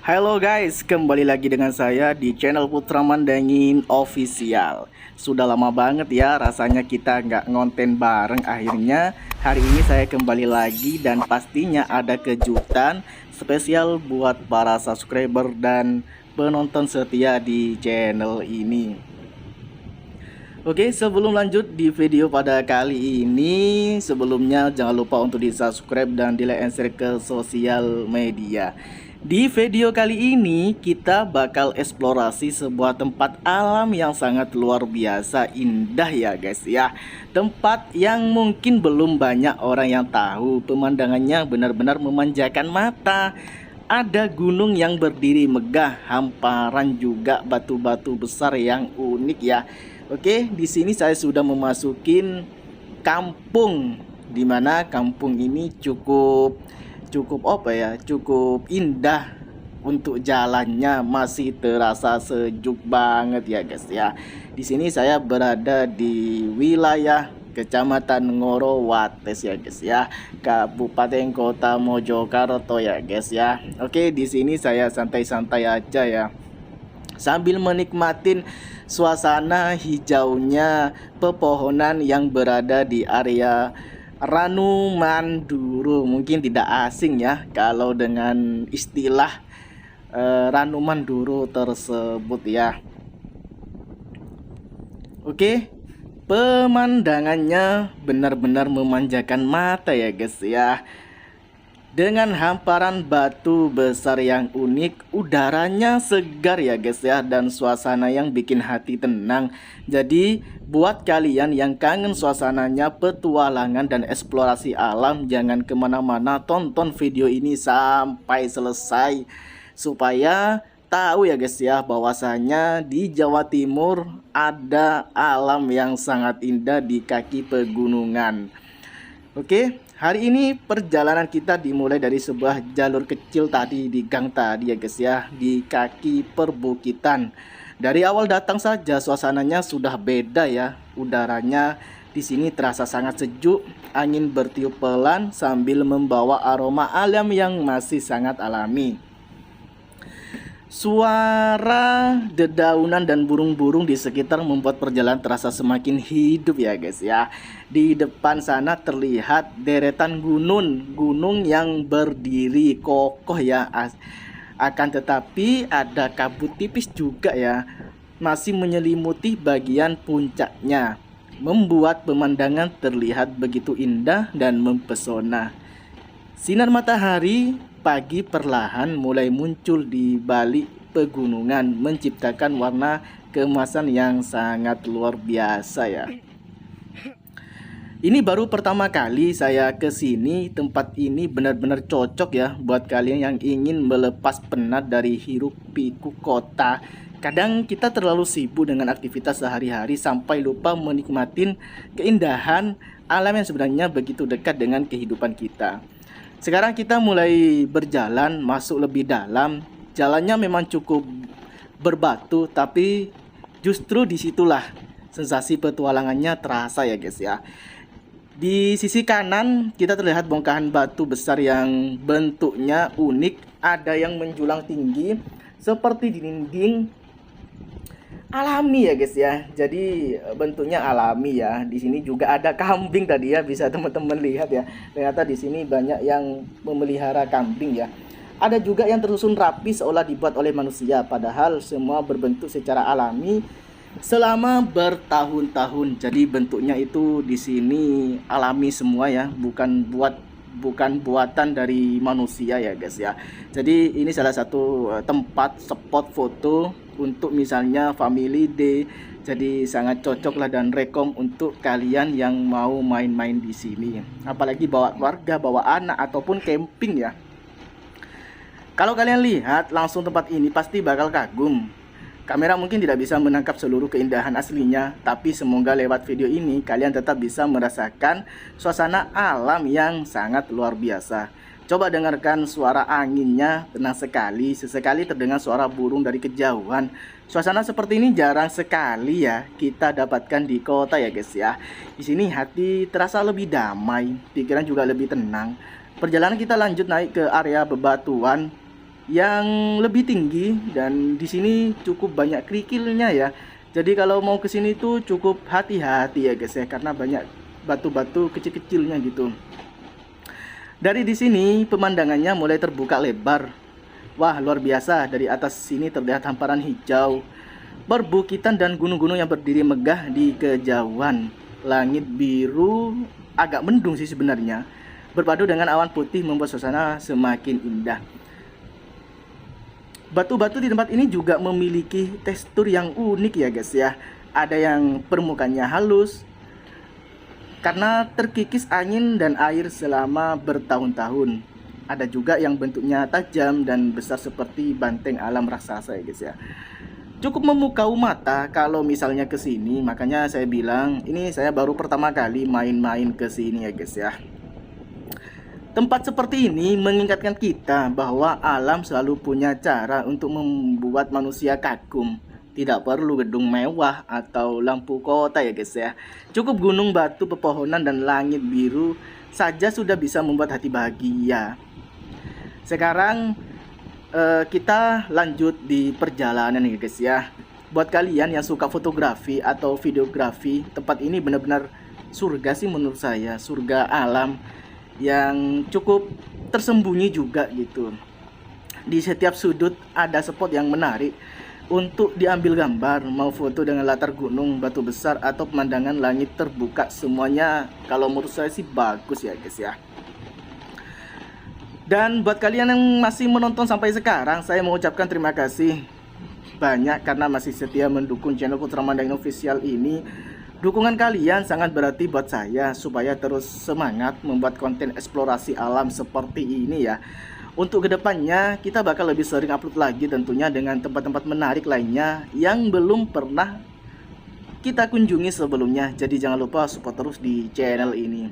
Halo guys, kembali lagi dengan saya di channel Putra Mandangin Official. Sudah lama banget ya rasanya kita nggak ngonten bareng. Akhirnya hari ini saya kembali lagi dan pastinya ada kejutan spesial buat para subscriber dan penonton setia di channel ini. Oke, sebelum lanjut di video pada kali ini, sebelumnya jangan lupa untuk di subscribe dan di like and share ke sosial media. Di video kali ini kita bakal eksplorasi sebuah tempat alam yang sangat luar biasa indah ya guys ya. Tempat yang mungkin belum banyak orang yang tahu. Pemandangannya benar-benar memanjakan mata. Ada gunung yang berdiri megah, hamparan juga batu-batu besar yang unik ya. Oke, di sini saya sudah memasukin kampung, dimana kampung ini cukup cukup apa ya, cukup indah. Untuk jalannya masih terasa sejuk banget ya guys ya. Di sini saya berada di wilayah Kecamatan Ngorowates ya guys ya, Kabupaten Kota Mojokerto ya guys ya. Oke, di sini saya santai-santai aja ya, sambil menikmatin suasana hijaunya pepohonan yang berada di area Ranu Manduro. Mungkin tidak asing ya kalau dengan istilah Ranu Manduro tersebut ya. Oke, pemandangannya benar-benar memanjakan mata ya guys ya. Dengan hamparan batu besar yang unik, udaranya segar ya guys ya, dan suasana yang bikin hati tenang. Jadi buat kalian yang kangen suasananya petualangan dan eksplorasi alam, jangan kemana-mana, tonton video ini sampai selesai supaya tahu ya guys ya, bahwasanya di Jawa Timur ada alam yang sangat indah di kaki pegunungan. Oke, hari ini perjalanan kita dimulai dari sebuah jalur kecil tadi di gang tadi ya guys ya, di kaki perbukitan. Dari awal datang saja suasananya sudah beda ya. Udaranya di sini terasa sangat sejuk, angin bertiup pelan sambil membawa aroma alam yang masih sangat alami. Suara dedaunan dan burung-burung di sekitar membuat perjalanan terasa semakin hidup ya guys ya. Di depan sana terlihat deretan gunung yang berdiri kokoh ya. Akan tetapi ada kabut tipis juga ya, masih menyelimuti bagian puncaknya, membuat pemandangan terlihat begitu indah dan mempesona. Sinar matahari pagi perlahan mulai muncul di balik pegunungan, menciptakan warna keemasan yang sangat luar biasa ya. Ini baru pertama kali saya ke sini. Tempat ini benar-benar cocok ya buat kalian yang ingin melepas penat dari hiruk pikuk kota. Kadang kita terlalu sibuk dengan aktivitas sehari-hari sampai lupa menikmatin keindahan alam yang sebenarnya begitu dekat dengan kehidupan kita. Sekarang kita mulai berjalan masuk lebih dalam. Jalannya memang cukup berbatu, tapi justru disitulah sensasi petualangannya terasa ya guys ya. Di sisi kanan kita terlihat bongkahan batu besar yang bentuknya unik, ada yang menjulang tinggi seperti dinding alami ya guys ya. Jadi bentuknya alami ya. Di sini juga ada kambing tadi ya, bisa teman-teman lihat ya. Ternyata di sini banyak yang memelihara kambing ya. Ada juga yang tersusun rapi seolah dibuat oleh manusia, padahal semua berbentuk secara alami selama bertahun-tahun. Jadi bentuknya itu di sini alami semua ya, bukan buatan dari manusia ya guys ya. Jadi ini salah satu tempat spot foto untuk misalnya family day. Jadi sangat cocok lah dan rekom untuk kalian yang mau main-main di sini. Apalagi bawa keluarga, bawa anak ataupun camping ya. Kalau kalian lihat langsung tempat ini pasti bakal kagum. Kamera mungkin tidak bisa menangkap seluruh keindahan aslinya, tapi semoga lewat video ini kalian tetap bisa merasakan suasana alam yang sangat luar biasa. Coba dengarkan suara anginnya, tenang sekali. Sesekali terdengar suara burung dari kejauhan. Suasana seperti ini jarang sekali ya kita dapatkan di kota ya guys ya. Di sini hati terasa lebih damai, pikiran juga lebih tenang. Perjalanan kita lanjut naik ke area bebatuan yang lebih tinggi, dan di sini cukup banyak kerikilnya ya. Jadi kalau mau ke sini tuh cukup hati-hati ya guys ya, karena banyak batu-batu kecil-kecilnya gitu. Dari di sini pemandangannya mulai terbuka lebar. Wah, luar biasa. Dari atas sini terlihat hamparan hijau, perbukitan dan gunung-gunung yang berdiri megah di kejauhan. Langit biru agak mendung sih sebenarnya, berpadu dengan awan putih membuat suasana semakin indah. Batu-batu di tempat ini juga memiliki tekstur yang unik ya guys ya. Ada yang permukaannya halus karena terkikis angin dan air selama bertahun-tahun. Ada juga yang bentuknya tajam dan besar seperti banteng alam raksasa ya guys ya. Cukup memukau mata kalau misalnya ke sini, makanya saya bilang ini saya baru pertama kali main-main ke sini ya guys ya. Tempat seperti ini mengingatkan kita bahwa alam selalu punya cara untuk membuat manusia kagum. Tidak perlu gedung mewah atau lampu kota ya guys ya. Cukup gunung, batu, pepohonan, dan langit biru saja sudah bisa membuat hati bahagia. Sekarang kita lanjut di perjalanan ya guys ya. Buat kalian yang suka fotografi atau videografi, tempat ini benar-benar surga sih menurut saya. Surga alam yang cukup tersembunyi juga gitu. Di setiap sudut ada spot yang menarik untuk diambil gambar, mau foto dengan latar gunung, batu besar, atau pemandangan langit terbuka. Semuanya kalau menurut saya sih bagus ya guys ya. Dan buat kalian yang masih menonton sampai sekarang, saya mengucapkan terima kasih banyak karena masih setia mendukung channel Putra Mandailing Official ini. Dukungan kalian sangat berarti buat saya supaya terus semangat membuat konten eksplorasi alam seperti ini ya. Untuk kedepannya kita bakal lebih sering upload lagi tentunya dengan tempat-tempat menarik lainnya yang belum pernah kita kunjungi sebelumnya. Jadi jangan lupa support terus di channel ini.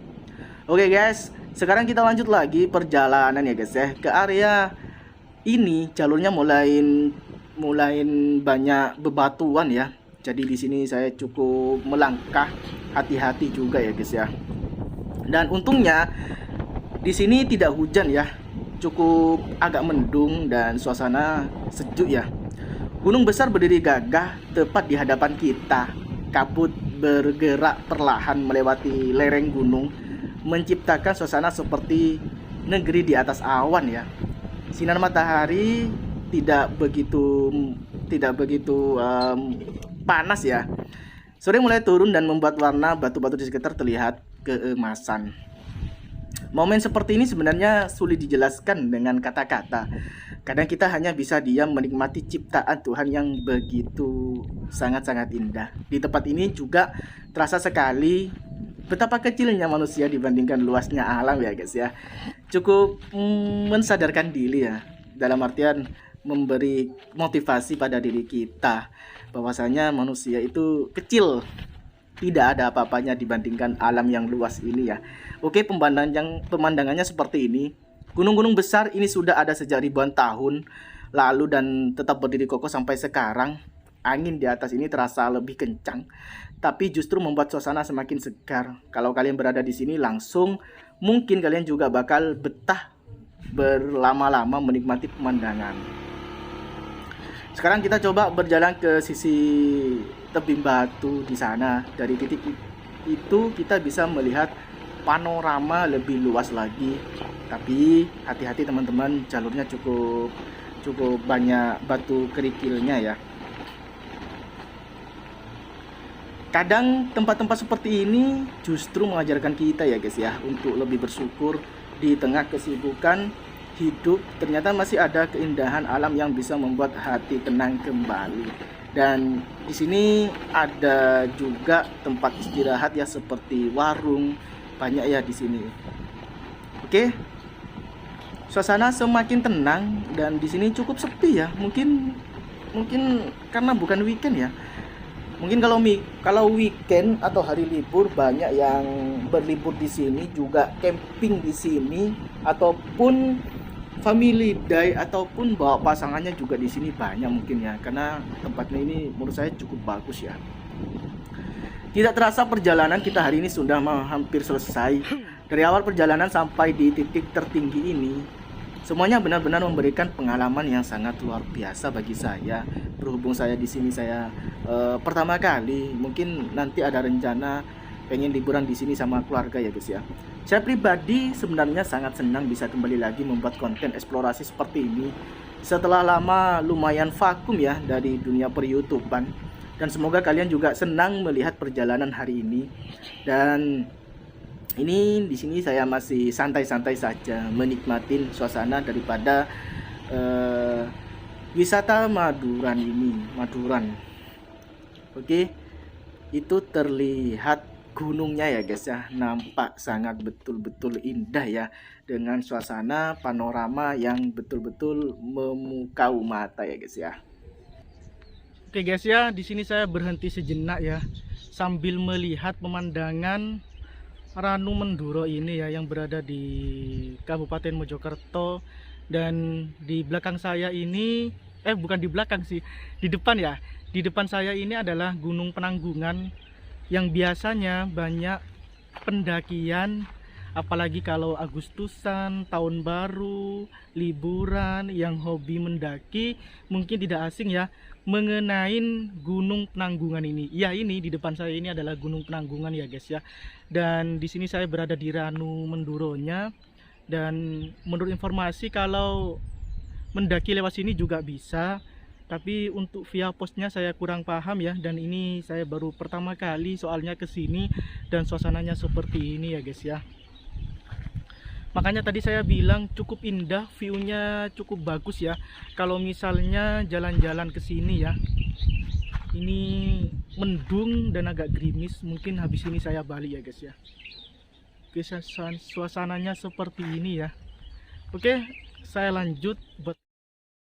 Oke guys, sekarang kita lanjut lagi perjalanan ya guys ya. Ke area ini jalurnya mulai banyak bebatuan ya. Jadi di sini saya cukup melangkah hati-hati juga ya guys ya. Dan untungnya di sini tidak hujan ya. Cukup agak mendung dan suasana sejuk ya. Gunung besar berdiri gagah tepat di hadapan kita. Kabut bergerak perlahan melewati lereng gunung, menciptakan suasana seperti negeri di atas awan ya. Sinar matahari tidak begitu panas ya. Sore mulai turun dan membuat warna batu-batu di sekitar terlihat keemasan. Momen seperti ini sebenarnya sulit dijelaskan dengan kata-kata. Kadang kita hanya bisa diam menikmati ciptaan Tuhan yang begitu sangat-sangat indah. Di tempat ini juga terasa sekali betapa kecilnya manusia dibandingkan luasnya alam ya guys ya. Cukup mensadarkan diri ya. Dalam artian memberi motivasi pada diri kita bahwasanya manusia itu kecil, tidak ada apa-apanya dibandingkan alam yang luas ini ya. Oke, pemandangannya seperti ini. Gunung-gunung besar ini sudah ada sejak ribuan tahun lalu dan tetap berdiri kokoh sampai sekarang. Angin di atas ini terasa lebih kencang, tapi justru membuat suasana semakin segar. Kalau kalian berada di sini langsung, mungkin kalian juga bakal betah berlama-lama menikmati pemandangan. Sekarang kita coba berjalan ke sisi tebing batu di sana. Dari titik itu kita bisa melihat panorama lebih luas lagi. Tapi hati-hati teman-teman, jalurnya cukup banyak batu kerikilnya ya. Kadang tempat-tempat seperti ini justru mengajarkan kita ya guys ya, untuk lebih bersyukur di tengah kesibukan hidup. Ternyata masih ada keindahan alam yang bisa membuat hati tenang kembali. Dan di sini ada juga tempat istirahat ya, seperti warung, banyak ya di sini. Oke, suasana semakin tenang dan di sini cukup sepi ya. Mungkin karena bukan weekend ya. Mungkin kalau weekend atau hari libur banyak yang berlibur di sini, juga camping di sini, ataupun family day, ataupun bawa pasangannya juga di sini banyak mungkin ya. Karena tempatnya ini menurut saya cukup bagus ya. Tidak terasa perjalanan kita hari ini sudah hampir selesai. Dari awal perjalanan sampai di titik tertinggi ini Semuanya benar-benar memberikan pengalaman yang sangat luar biasa bagi saya. Berhubung saya di sini saya pertama kali, mungkin nanti ada rencana pengen liburan di sini sama keluarga ya guys ya. Saya pribadi sebenarnya sangat senang bisa kembali lagi membuat konten eksplorasi seperti ini. Setelah lama lumayan vakum ya dari dunia per-YouTubean. Dan semoga kalian juga senang melihat perjalanan hari ini. Dan ini di sini saya masih santai-santai saja menikmatin suasana daripada wisata Maduran ini. Maduran. Oke. Itu terlihat gunungnya ya guys ya, nampak sangat betul-betul indah ya, dengan suasana panorama yang betul-betul memukau mata ya guys ya. Oke guys ya, di sini saya berhenti sejenak ya sambil melihat pemandangan Ranu Menduro ini ya, yang berada di Kabupaten Mojokerto. Dan di belakang saya ini, bukan di belakang sih, di depan ya, di depan saya ini adalah Gunung Penanggungan, yang biasanya banyak pendakian, apalagi kalau Agustusan, tahun baru, liburan, yang hobi mendaki mungkin tidak asing ya mengenai Gunung Penanggungan ini. Ya, ini di depan saya ini adalah Gunung Penanggungan ya guys ya. Dan di sini saya berada di Ranu Menduronya, dan menurut informasi kalau mendaki lewat sini juga bisa. Tapi untuk via posnya saya kurang paham ya, dan ini saya baru pertama kali soalnya ke sini dan suasananya seperti ini ya guys ya. Makanya tadi saya bilang cukup indah, view-nya cukup bagus ya. Kalau misalnya jalan-jalan ke sini ya. Ini mendung dan agak gerimis, mungkin habis ini saya balik ya guys ya. Oke, suasananya seperti ini ya. Oke, saya lanjut.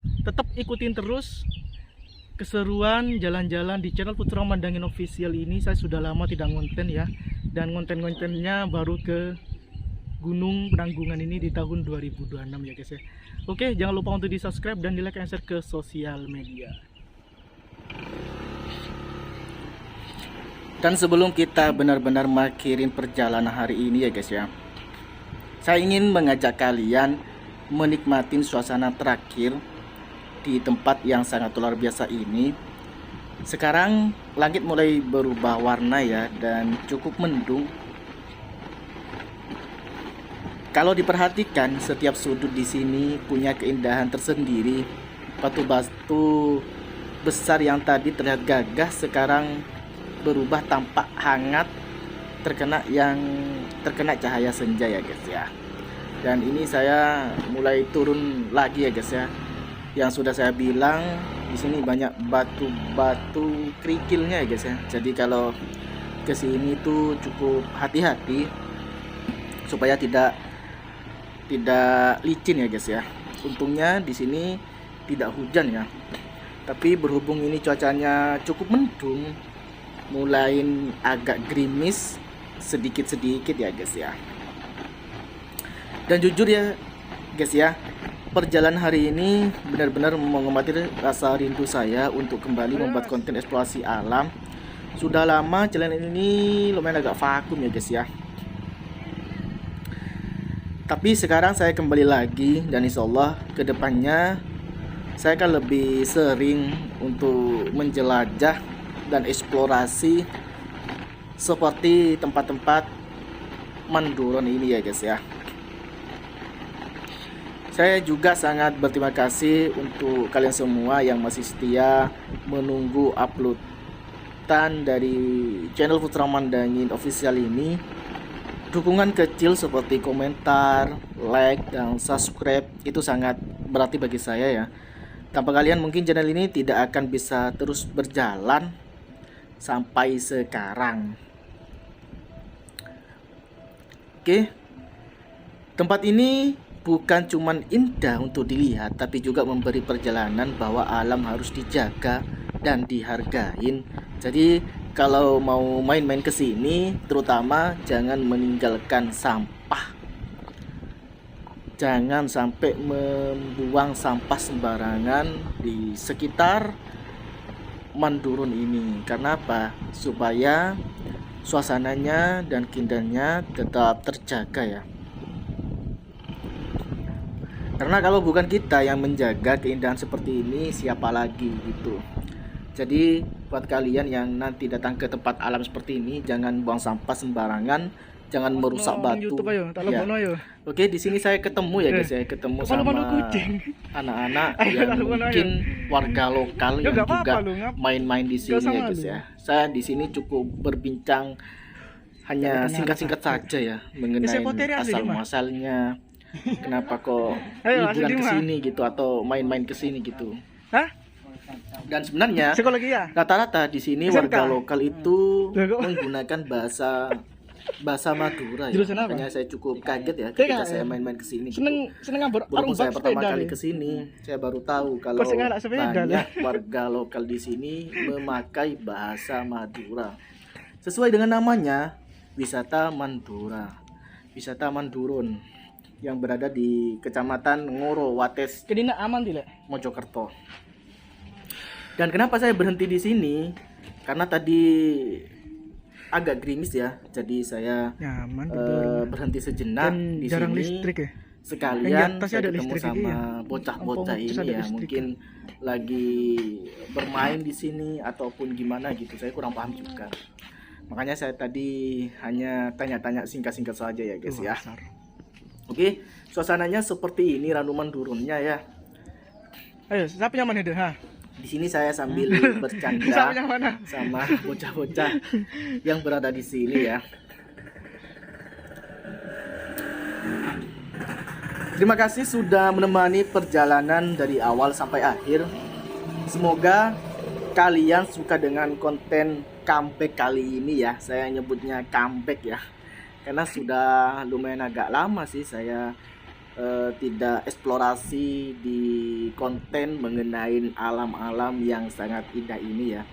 Tetap ikutin terus keseruan jalan-jalan di channel Putra Mandangin Official ini. Saya sudah lama tidak ngonten ya, dan konten-kontennya baru ke Gunung Penanggungan ini di tahun 2026 ya guys ya. Oke, jangan lupa untuk di subscribe dan di like and share ke sosial media. Dan sebelum kita benar-benar mengakhiri perjalanan hari ini ya guys ya, saya ingin mengajak kalian menikmati suasana terakhir di tempat yang sangat luar biasa ini. Sekarang langit mulai berubah warna ya, dan cukup mendung. Kalau diperhatikan, setiap sudut di sini punya keindahan tersendiri. Batu-batu besar yang tadi terlihat gagah sekarang berubah tampak hangat terkena cahaya senja ya guys ya. Dan ini saya mulai turun lagi ya guys ya. Yang sudah saya bilang di sini banyak batu-batu kerikilnya ya guys ya. Jadi kalau ke sini tuh cukup hati-hati supaya tidak licin ya guys ya. Untungnya di sini tidak hujan ya. Tapi berhubung ini cuacanya cukup mendung, mulai agak gerimis sedikit-sedikit ya guys ya. Dan jujur ya guys ya, perjalanan hari ini benar-benar mengobati rasa rindu saya untuk kembali membuat konten eksplorasi alam. Sudah lama channel ini lumayan agak vakum ya guys ya. Tapi sekarang saya kembali lagi, dan insya Allah kedepannya saya akan lebih sering untuk menjelajah dan eksplorasi seperti tempat-tempat Manduron ini ya guys ya. Saya juga sangat berterima kasih untuk kalian semua yang masih setia menunggu uploadan dari channel Putra Mandangin Official ini. Dukungan kecil seperti komentar, like, dan subscribe itu sangat berarti bagi saya ya. Tanpa kalian mungkin channel ini tidak akan bisa terus berjalan sampai sekarang. Oke, tempat ini bukan cuman indah untuk dilihat, tapi juga memberi perjalanan bahwa alam harus dijaga dan dihargain. Jadi kalau mau main-main ke sini, terutama jangan meninggalkan sampah. Jangan sampai membuang sampah sembarangan di sekitar Manduron ini. Karena apa? Supaya suasananya dan keindahannya tetap terjaga ya. Karena kalau bukan kita yang menjaga keindahan seperti ini, siapa lagi gitu. Jadi buat kalian yang nanti datang ke tempat alam seperti ini, jangan buang sampah sembarangan, jangan merusak batu. Ya. Oke, di sini saya ketemu ya guys, saya ketemu sama anak-anak yang mungkin warga lokal yang juga main-main di sini ya guys ya. Saya di sini cukup berbincang hanya singkat-singkat saja ya mengenai asal muasalnya, kenapa kok liburan ke sini gitu atau main-main ke sini gitu. Dan sebenarnya rata-rata di sini warga lokal itu menggunakan bahasa Madura ya. Makanya saya cukup kaget ya ketika saya main-main ke sini. Berhubung saya pertama kali ke sini, saya baru tahu kalau banyak warga lokal di sini memakai bahasa Madura. Sesuai dengan namanya, wisata Mandura, wisata Mandurun yang berada di Kecamatan Ngoro Wates, Mojokerto. Dan kenapa saya berhenti di sini? Karena tadi agak gerimis ya, jadi saya berhenti sejenak di sini. Listrik ya? Sekalian saya ketemu sama bocah-bocah ini ya, mungkin lagi bermain di sini ataupun gimana gitu. Saya kurang paham juga. Makanya saya tadi hanya tanya-tanya singkat-singkat saja ya guys ya. Oke, suasananya seperti ini Ranu Mandurunnya ya. Ayo, siapa yang mana itu? Di sini saya sambil bercanda sama bocah-bocah yang berada di sini ya. Terima kasih sudah menemani perjalanan dari awal sampai akhir. Semoga kalian suka dengan konten comeback kali ini ya. Saya nyebutnya comeback ya, karena sudah lumayan agak lama sih saya tidak eksplorasi di konten mengenai alam-alam yang sangat indah ini ya.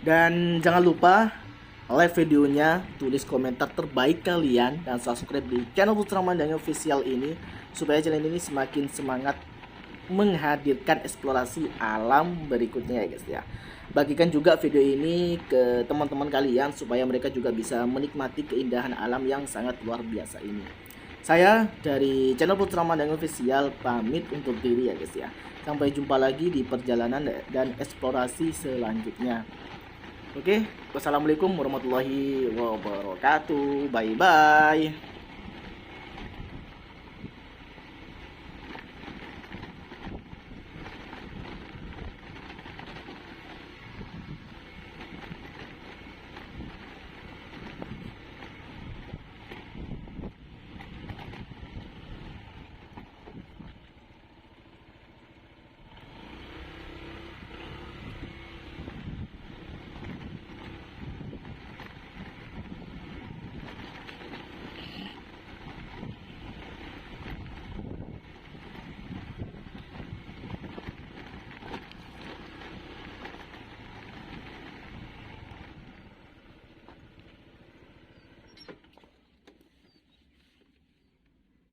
Dan jangan lupa like videonya, tulis komentar terbaik kalian, dan subscribe di channel Putra Mandani Official ini supaya channel ini semakin semangat menghadirkan eksplorasi alam berikutnya ya guys ya. Bagikan juga video ini ke teman-teman kalian supaya mereka juga bisa menikmati keindahan alam yang sangat luar biasa ini. Saya dari channel Putra Mandani Official pamit untuk diri ya guys ya. Sampai jumpa lagi di perjalanan dan eksplorasi selanjutnya. Oke, wassalamualaikum warahmatullahi wabarakatuh. Bye bye.